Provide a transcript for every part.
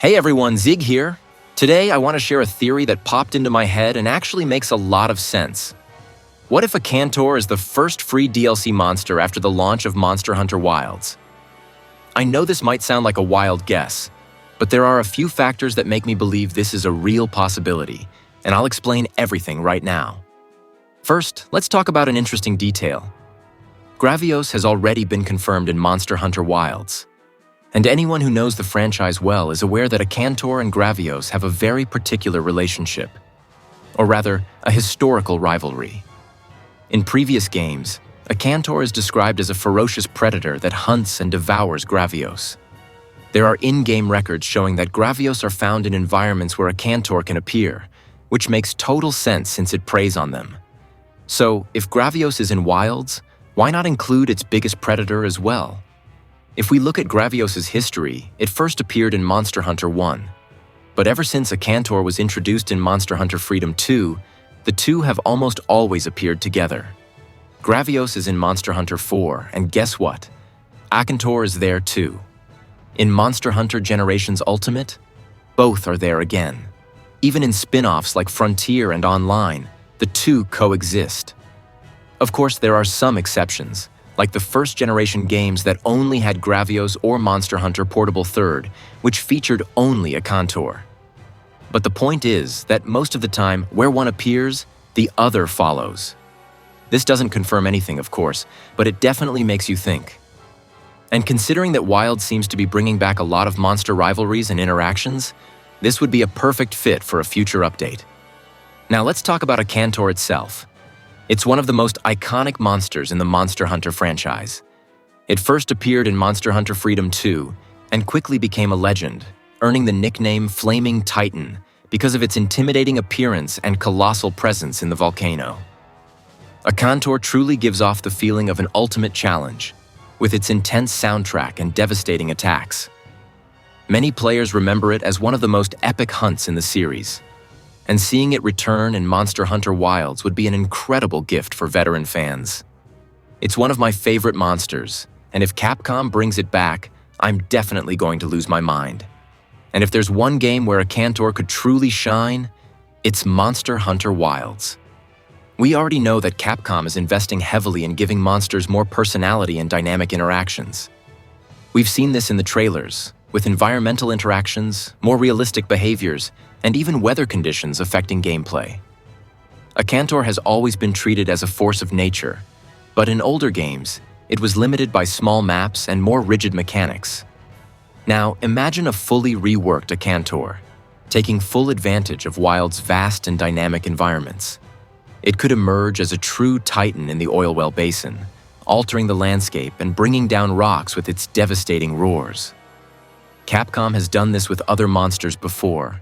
Hey everyone, Sieg here. Today I want to share a theory that popped into my head and actually makes a lot of sense. What if Akantor is the first free DLC monster after the launch of Monster Hunter Wilds? I know this might sound like a wild guess, but there are a few factors that make me believe this is a real possibility, and I'll explain everything right now. First, let's talk about an interesting detail. Gravios has already been confirmed in Monster Hunter Wilds. And anyone who knows the franchise well is aware that Akantor and Gravios have a very particular relationship, or rather, a historical rivalry. In previous games, Akantor is described as a ferocious predator that hunts and devours Gravios. There are in-game records showing that Gravios are found in environments where Akantor can appear, which makes total sense since it preys on them. So, if Gravios is in Wilds, why not include its biggest predator as well? If we look at Gravios' history, it first appeared in Monster Hunter 1. But ever since Akantor was introduced in Monster Hunter Freedom 2, the two have almost always appeared together. Gravios is in Monster Hunter 4, and guess what? Akantor is there too. In Monster Hunter Generations Ultimate, both are there again. Even in spin-offs like Frontier and Online, the two coexist. Of course, there are some exceptions, like the first-generation games that only had Gravios or Monster Hunter Portable 3rd, which featured only Akantor. But the point is that most of the time, where one appears, the other follows. This doesn't confirm anything, of course, but it definitely makes you think. And considering that Wild seems to be bringing back a lot of monster rivalries and interactions, this would be a perfect fit for a future update. Now let's talk about Akantor itself. It's one of the most iconic monsters in the Monster Hunter franchise. It first appeared in Monster Hunter Freedom 2 and quickly became a legend, earning the nickname Flaming Titan because of its intimidating appearance and colossal presence in the volcano. Akantor truly gives off the feeling of an ultimate challenge, with its intense soundtrack and devastating attacks. Many players remember it as one of the most epic hunts in the series, and seeing it return in Monster Hunter Wilds would be an incredible gift for veteran fans. It's one of my favorite monsters, and if Capcom brings it back, I'm definitely going to lose my mind. And if there's one game where Akantor could truly shine, it's Monster Hunter Wilds. We already know that Capcom is investing heavily in giving monsters more personality and dynamic interactions. We've seen this in the trailers, with environmental interactions, more realistic behaviors, and even weather conditions affecting gameplay. Akantor has always been treated as a force of nature, but in older games, it was limited by small maps and more rigid mechanics. Now, imagine a fully reworked Akantor, taking full advantage of Wild's vast and dynamic environments. It could emerge as a true titan in the oil well basin, altering the landscape and bringing down rocks with its devastating roars. Capcom has done this with other monsters before,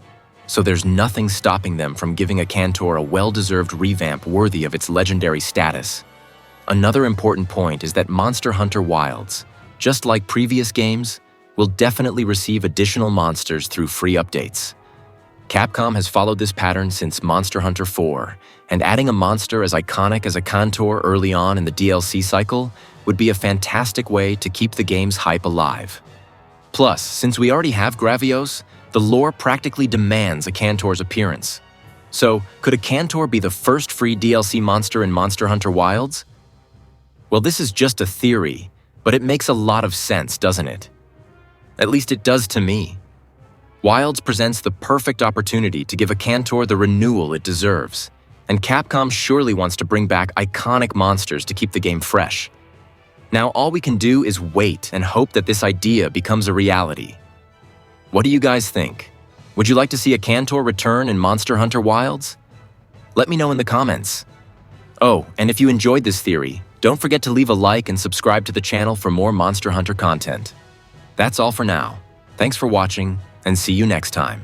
so there's nothing stopping them from giving Akantor a well-deserved revamp worthy of its legendary status. Another important point is that Monster Hunter Wilds, just like previous games, will definitely receive additional monsters through free updates. Capcom has followed this pattern since Monster Hunter 4, and adding a monster as iconic as Akantor early on in the DLC cycle would be a fantastic way to keep the game's hype alive. Plus, since we already have Gravios, the lore practically demands Akantor's appearance. So, could Akantor be the first free DLC monster in Monster Hunter Wilds? Well, this is just a theory, but it makes a lot of sense, doesn't it? At least it does to me. Wilds presents the perfect opportunity to give Akantor the renewal it deserves, and Capcom surely wants to bring back iconic monsters to keep the game fresh. Now all we can do is wait and hope that this idea becomes a reality. What do you guys think? Would you like to see Akantor return in Monster Hunter Wilds? Let me know in the comments. Oh, and if you enjoyed this theory, don't forget to leave a like and subscribe to the channel for more Monster Hunter content. That's all for now. Thanks for watching, and see you next time.